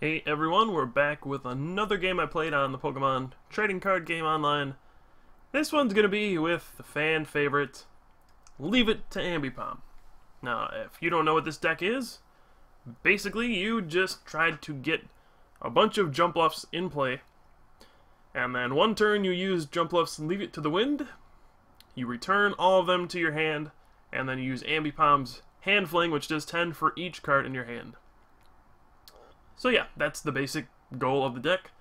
Hey everyone, we're back with another game I played on the Pokemon Trading Card Game Online. This one's going to be with the fan favorite, Leave It to Ambipom. Now, if you don't know what this deck is, basically you just tried to get a bunch of Jump Bluffs in play, and then one turn you use Jump Bluffs and Leave It to the Wind, you return all of them to your hand, and then you use Ambipom's Hand Fling, which does 10 for each card in your hand. So yeah, that's the basic goal of the deck.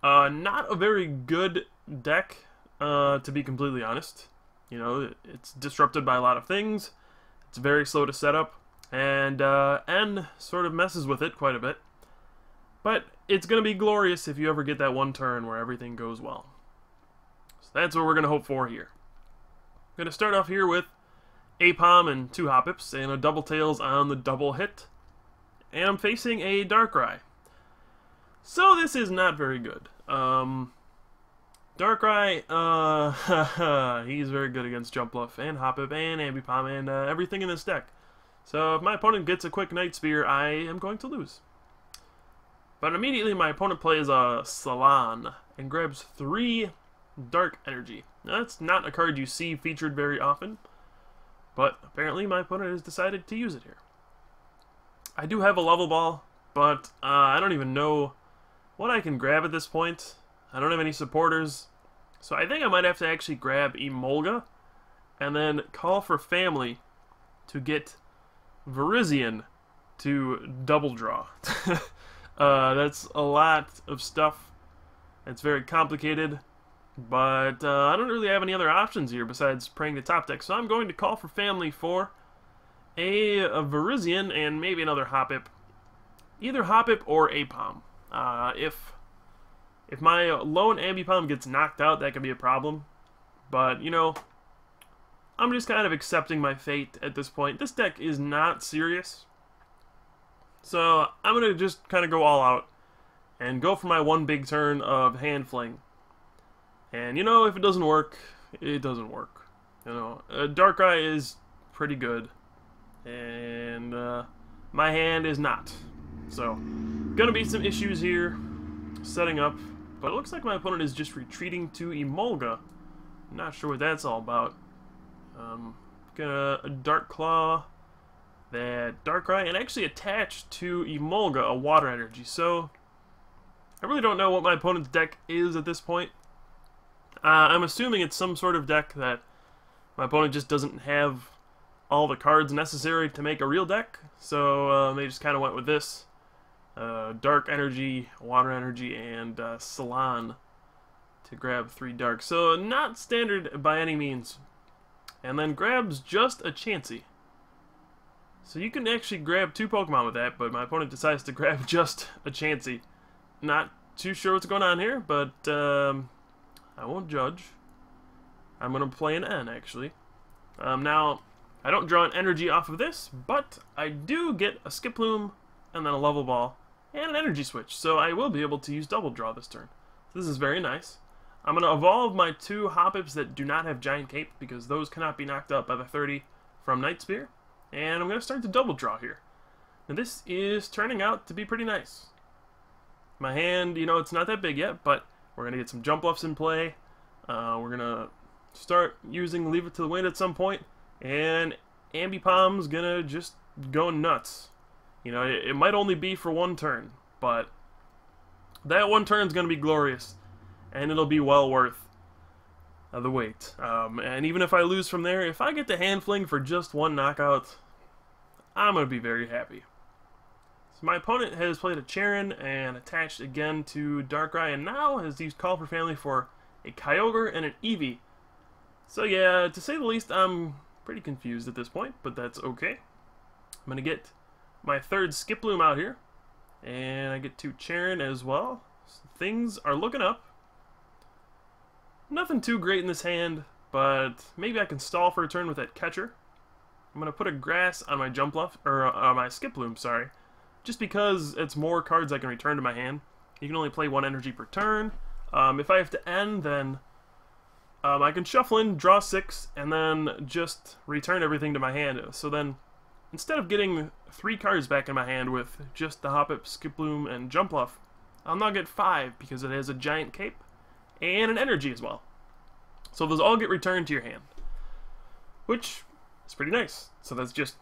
Not a very good deck, to be completely honest. You know, it's disrupted by a lot of things. It's very slow to set up, and N sort of messes with it quite a bit. But it's going to be glorious if you ever get that one turn where everything goes well. So that's what we're going to hope for here. I'm going to start off here with Ambipom and 2 Hoppips and a Double Tails on the double hit. And I'm facing a Darkrai. So this is not very good. Darkrai, he's very good against Jump Bluff and Hoppip and Ambipom and everything in this deck. So if my opponent gets a quick Night Spear, I am going to lose. But immediately my opponent plays a Salon and grabs 3 Dark Energy. Now, that's not a card you see featured very often, but apparently my opponent has decided to use it here. I do have a level ball, but I don't even know what I can grab at this point. I don't have any supporters, so I think I might have to actually grab Emolga and then call for family to get Virizion to double draw. That's a lot of stuff. It's very complicated, but I don't really have any other options here besides playing the top deck, so I'm going to call for family for a Virizion and maybe another Hoppip. Either Hoppip or Ambipom. If my lone Ambipom gets knocked out, that could be a problem. But, you know, I'm just kind of accepting my fate at this point. This deck is not serious. So I'm going to just kind of go all out and go for my one big turn of Hand Fling. And, you know, if it doesn't work, it doesn't work. You know, Darkrai is pretty good. And my hand is not. So, gonna be some issues here setting up, but it looks like my opponent is just retreating to Emolga. Not sure what that's all about. Gonna Dark Claw that Darkrai and actually attach to Emolga a Water Energy. So, I really don't know what my opponent's deck is at this point. I'm assuming it's some sort of deck that my opponent just doesn't have all the cards necessary to make a real deck, so they just kind of went with this. Dark Energy, Water Energy, and Salon to grab 3 Dark. So not standard by any means. And then grabs just a Chansey. So you can actually grab 2 Pokemon with that, but my opponent decides to grab just a Chansey. Not too sure what's going on here, but I won't judge. I'm going to play an N, actually. Now, I don't draw an energy off of this, but I do get a Skiploom, and then a level ball, and an energy switch, so I will be able to use double draw this turn. So this is very nice. I'm going to evolve my 2 Hoppips that do not have Giant Cape, because those cannot be knocked out by the 30 from Night Spear, and I'm going to start to double draw here. Now this is turning out to be pretty nice. My hand, you know, it's not that big yet, but we're going to get some Jump Bluffs in play. We're going to start using Leave It to the Wind at some point, and Ambipom's gonna just go nuts. You know, it might only be for one turn, but that one turn's gonna be glorious, and it'll be well worth the wait. And even if I lose from there, if I get the Hand Fling for just 1 knockout, I'm gonna be very happy. So my opponent has played a Charon and attached again to Darkrai, and now has used Call for Family for a Kyogre and an Eevee. So yeah, to say the least, I'm pretty confused at this point, but that's okay. I'm going to get my 3rd Skiploom out here, and I get 2 Charon as well. So things are looking up. Nothing too great in this hand, but maybe I can stall for a turn with that Catcher. I'm going to put a Grass on my Jump Bluff, or my Skiploom, sorry, just because it's more cards I can return to my hand. You can only play 1 energy per turn. If I have to end, then I can shuffle in, draw 6, and then just return everything to my hand. So then instead of getting 3 cards back in my hand with just the Hoppip, Skiploom, and Jumpluff, I'll now get 5 because it has a giant cape and an energy as well. So those all get returned to your hand, which is pretty nice. So that's just,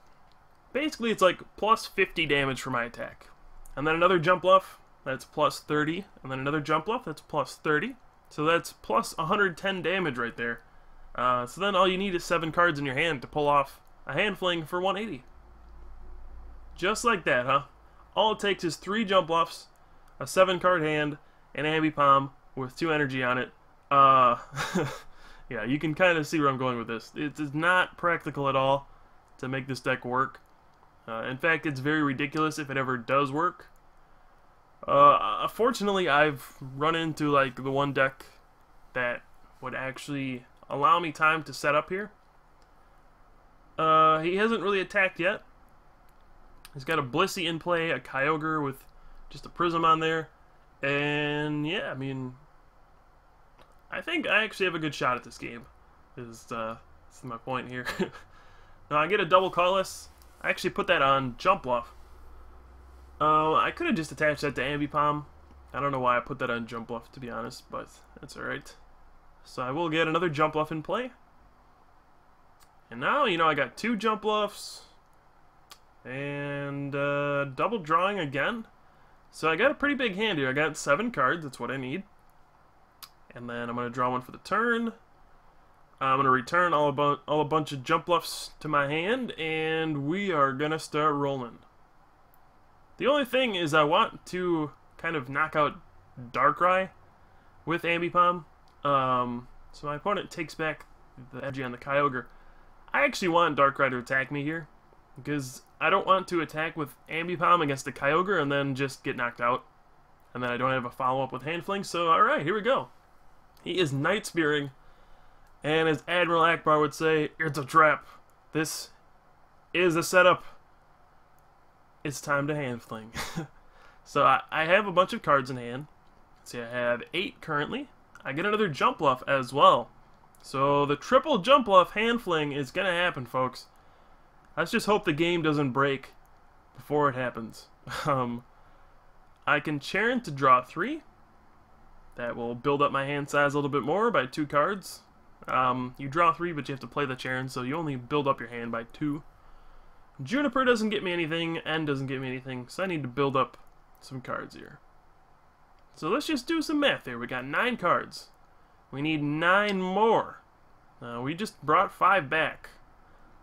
basically it's like plus 50 damage for my attack. And then another Jumpluff, that's plus 30. And then another Jumpluff, that's plus 30. So that's plus 110 damage right there. So then all you need is 7 cards in your hand to pull off a hand fling for 180. Just like that, huh? All it takes is 3 Jumpluffs, a 7-card hand, an Ambipom with 2 energy on it. Yeah, you can kind of see where I'm going with this. It is not practical at all to make this deck work. In fact, it's very ridiculous if it ever does work. Fortunately, I've run into like the one deck that would actually allow me time to set up here. He hasn't really attacked yet. He's got a Blissey in play, a Kyogre with just a Prism on there, and yeah, I mean, I think I actually have a good shot at this game. This is my point here. Now I get a double colorless. I actually put that on Jumpluff. I could have just attached that to Ambipom. I don't know why I put that on Jumpluff, to be honest, but that's alright. So I will get another Jumpluff in play. And now, you know, I got 2 Jumpluffs. And double drawing again. So I got a pretty big hand here. I got 7 cards, that's what I need. And then I'm going to draw one for the turn. I'm going to return all a bunch of Jumpluffs to my hand, and we are going to start rolling. The only thing is I want to kind of knock out Darkrai with Ambipom. So my opponent takes back the energy on the Kyogre. I actually want Darkrai to attack me here, because I don't want to attack with Ambipom against the Kyogre and then just get knocked out. And then I don't have a follow-up with Hand Fling, so alright, here we go. He is Night Spearing, and as Admiral Akbar would say, it's a trap. This is a setup. It's time to Hand Fling. So I have a bunch of cards in hand. Let's see, I have 8 currently. I get another Jumpluff as well. So the triple Jumpluff Hand Fling is going to happen, folks. Let's just hope the game doesn't break before it happens. I can Charen to draw 3. That will build up my hand size a little bit more by 2 cards. You draw 3, but you have to play the Charen, so you only build up your hand by 2. Juniper doesn't get me anything, N doesn't get me anything, so I need to build up some cards here. So let's just do some math here. We got 9 cards. We need 9 more. We just brought 5 back.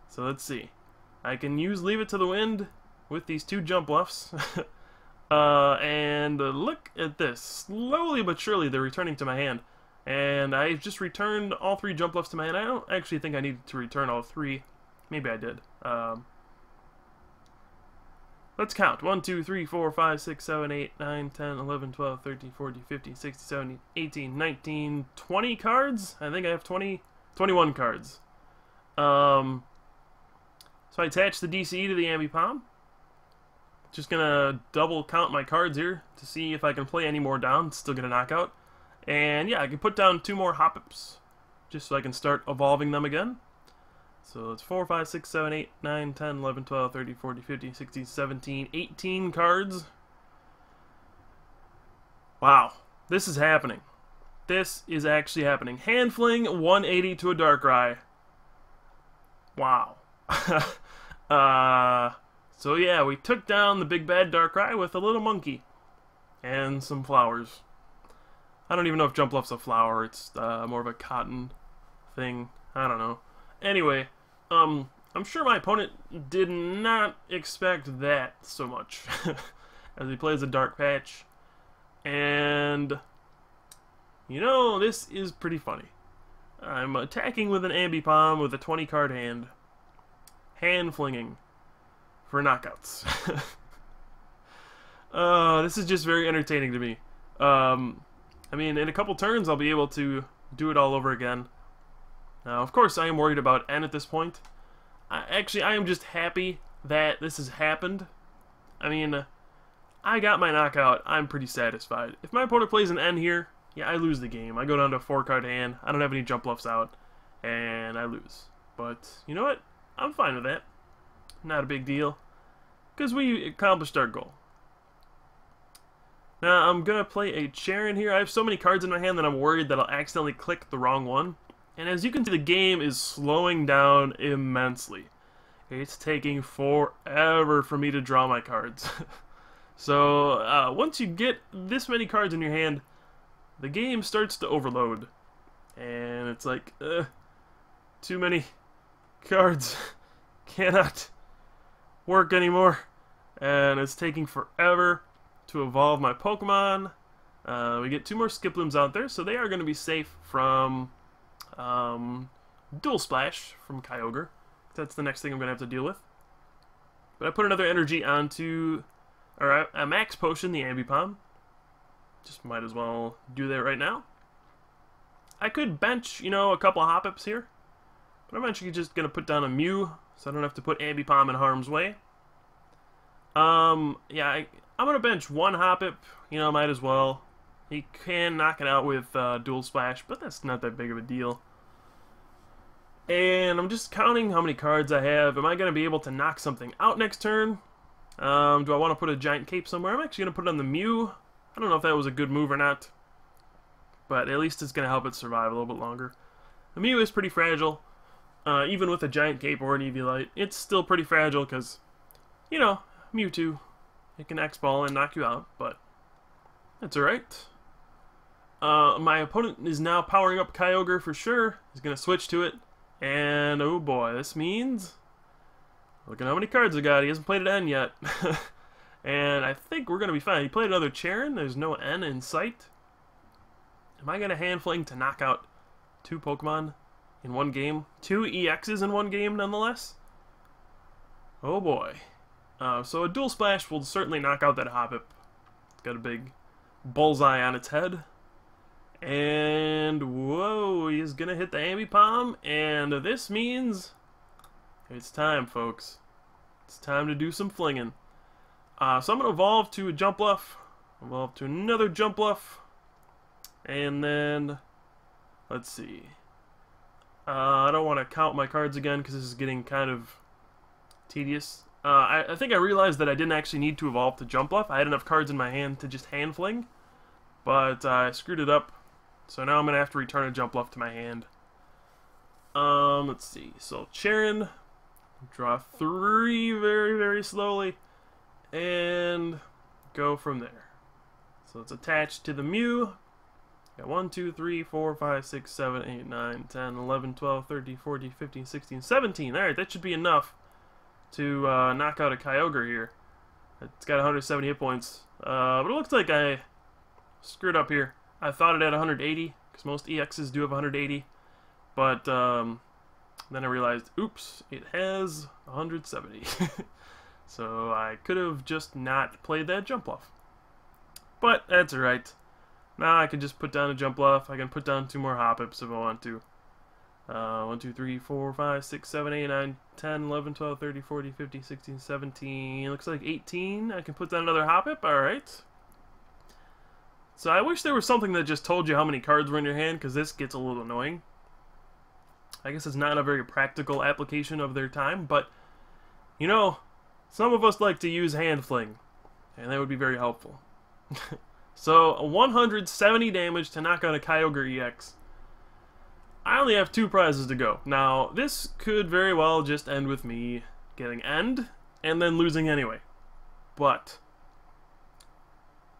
So let's see. I can use Leave It to the Wind with these 2 Jumpluffs. And look at this. Slowly but surely they're returning to my hand. And I just returned all 3 Jumpluffs to my hand. I don't actually think I needed to return all 3. Maybe I did. Let's count. 1, 2, 3, 4, 5, 6, 7, 8, 9, 10, 11, 12, 13, 14, 15, 16, 17, 18, 19, 20 cards? I think I have 21 cards. So I attach the DCE to the Ambipom. Just gonna double count my cards here to see if I can play any more down. Still get a knockout. And yeah, I can put down 2 more Hoppips just so I can start evolving them again. So it's 4, 5, 6, 7, 8, 9, 10, 11, 12, 13, 14, 15, 16, 17, 18 cards. Wow, this is happening. This is actually happening. Hand Fling 180 to a Darkrai. Wow. So yeah, we took down the big bad Darkrai with a little monkey and some flowers. I don't even know if Jumpluff's a flower. It's more of a cotton thing. I don't know. Anyway, I'm sure my opponent did not expect that so much as he plays a Dark Patch. And, you know, this is pretty funny. I'm attacking with an Ambipom with a 20-card hand. Hand flinging for knockouts. This is just very entertaining to me. I mean, in a couple turns I'll be able to do it all over again. Now, of course, I am worried about N at this point. Actually, I am just happy that this has happened. I mean, I got my knockout. I'm pretty satisfied. If my opponent plays an N here, yeah, I lose the game. I go down to a 4-card hand. I don't have any Jumpluffs out, and I lose. But, you know what? I'm fine with that. not a big deal, because we accomplished our goal. Now, I'm going to play a Charen here. I have so many cards in my hand that I'm worried that I'll accidentally click the wrong one. And as you can see, the game is slowing down immensely. It's taking forever for me to draw my cards. So, once you get this many cards in your hand, the game starts to overload. And it's like, too many cards cannot work anymore. And it's taking forever to evolve my Pokemon. We get 2 more Skiplooms out there, so they are going to be safe from Dual Splash from Kyogre. That's the next thing I'm going to have to deal with. But I put another energy onto, or a Max Potion, the Ambipom. Just might as well do that right now. I could bench, you know, a couple of Hop-Ups here. But I'm actually just going to put down a Mew, so I don't have to put Ambipom in harm's way. Yeah, I'm going to bench 1 Hop-Up, you know, might as well. He can knock it out with Dual Splash, but that's not that big of a deal. And I'm just counting how many cards I have. Am I going to be able to knock something out next turn? Do I want to put a Giant Cape somewhere? I'm actually going to put it on the Mew. I don't know if that was a good move or not, but at least it's going to help it survive a little bit longer. The Mew is pretty fragile. Even with a Giant Cape or an Eviolite, it's still pretty fragile because, you know, Mewtwo. It can X-Ball and knock you out, but that's alright. My opponent is now powering up Kyogre for sure. He's going to switch to it. And, oh boy, this means... Look at how many cards I got. He hasn't played an N yet. And I think we're going to be fine. He played another Charen. There's no N in sight. Am I going to hand fling to knock out 2 Pokemon in one game? 2 EXs in one game, nonetheless? Oh boy. So a Dual Splash will certainly knock out that Hop-Up. It's got a big bullseye on its head. And, whoa, he's going to hit the Ambipom. And this means it's time, folks. It's time to do some flinging. So I'm going to evolve to a Jumpluff. Evolve to another Jumpluff. And then, let's see. I don't want to count my cards again because this is getting kind of tedious. I think I realized that I didn't actually need to evolve to Jumpluff. I had enough cards in my hand to just hand fling. But I screwed it up. So now I'm going to have to return a Jumpluff to my hand. Let's see. So Charen. Draw 3 very, very slowly. And go from there. So it's attached to the Mew. Got 1, 2, 3, 4, 5, 6, 7, 8, 9, 10, 11, 12, 13, 14, 15, 16, 17. Alright, that should be enough to knock out a Kyogre here. It's got 170 hit points. But it looks like I screwed up here. I thought it had 180, because most EXs do have 180. But then I realized, oops, it has 170. So I could have just not played that Jumpluff. But that's alright. Now I can just put down a Jumpluff. I can put down 2 more Hop-Ups if I want to. 1, 2, 3, 4, 5, 6, 7, 8, 9, 10, 11, 12, 13, 14, 15, 16, 17. Looks like 18. I can put down another Hop-Up. Alright. So I wish there was something that just told you how many cards were in your hand, because this gets a little annoying. I guess it's not a very practical application of their time, but, you know, some of us like to use hand fling, and that would be very helpful. So, 170 damage to knock out a Kyogre EX. I only have 2 prizes to go. Now, this could very well just end with me getting end, and then losing anyway. But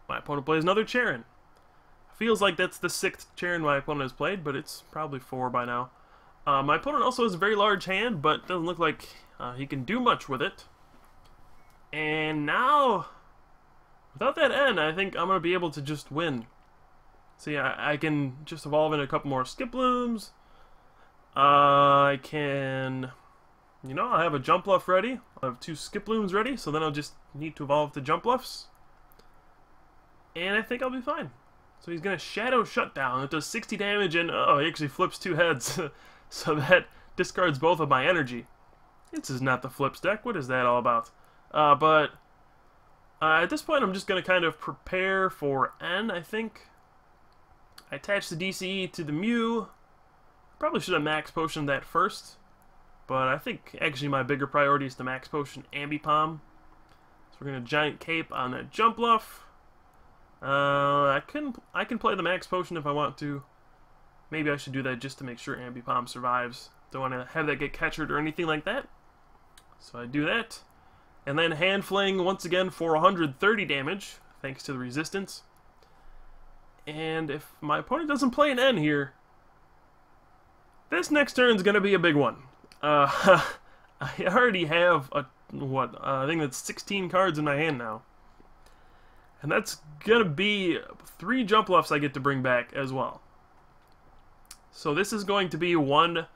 my opponent plays another Charen. Feels like that's the 6th Charen my opponent has played, but it's probably 4 by now. My opponent also has a very large hand, but doesn't look like he can do much with it. And now, without that N, I think I'm going to be able to just win. See, I can just evolve in a couple more Skiplooms. I can, you know, I have a Jumpluff ready. I have 2 Skiplooms ready, so then I'll just need to evolve to Jumpluffs. And I think I'll be fine. So he's going to Shadow Shutdown. It does 60 damage, and oh, he actually flips 2 heads. So that discards both of my energy. This is not the flips deck. What is that all about? But at this point, I'm just going to kind of prepare for N, I think. I attach the DCE to the Mew. Probably should have Max Potioned that first. But I think actually my bigger priority is the Max Potion Ambipom. So we're going to Giant Cape on that Jumpluff. I can play the Max Potion if I want to. Maybe I should do that just to make sure Ambipom survives. Don't want to have that get catchered or anything like that. So I do that. And then Hand Fling once again for 130 damage, thanks to the resistance. And if my opponent doesn't play an N here, this next turn is going to be a big one. I already have I think that's 16 cards in my hand now. And that's going to be 3 Jumpluffs I get to bring back as well. So this is going to be one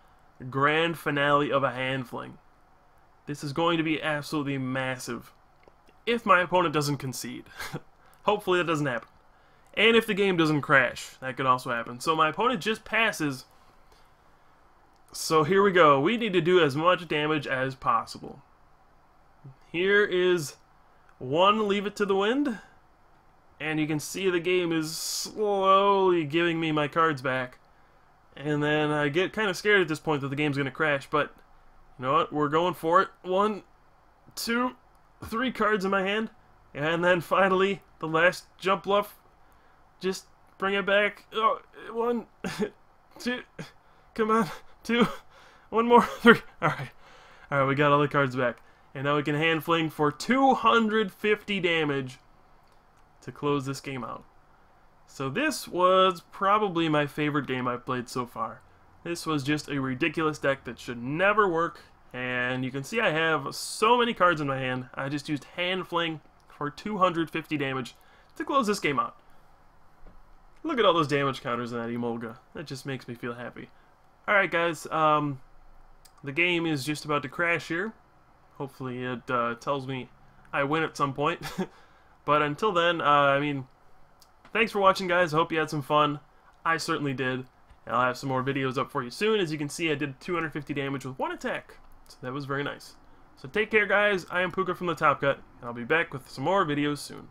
grand finale of a Hand Fling. This is going to be absolutely massive. If my opponent doesn't concede. Hopefully that doesn't happen. And if the game doesn't crash. That could also happen. So my opponent just passes. So here we go. We need to do as much damage as possible. Here is one Leave It to the Wind. And you can see the game is slowly giving me my cards back. And then I get kind of scared at this point that the game's going to crash, but you know what? We're going for it. 1, 2, 3 cards in my hand. And then finally, the last Jumpluff. Just bring it back. Oh, 1, 2, come on, 2, 1 more, 3. Alright, we got all the cards back. And now we can Hand Fling for 250 damage to close this game out. So this was probably my favorite game I've played so far. This was just a ridiculous deck that should never work, and you can see I have so many cards in my hand. I just used Hand Fling for 250 damage to close this game out. Look at all those damage counters in that Emolga. That just makes me feel happy. Alright guys, the game is just about to crash here. Hopefully it tells me I win at some point. But until then, I mean, thanks for watching, guys. I hope you had some fun. I certainly did. And I'll have some more videos up for you soon. As you can see, I did 250 damage with 1 attack. So that was very nice. So take care, guys. I am Pooka from the Top Cut, and I'll be back with some more videos soon.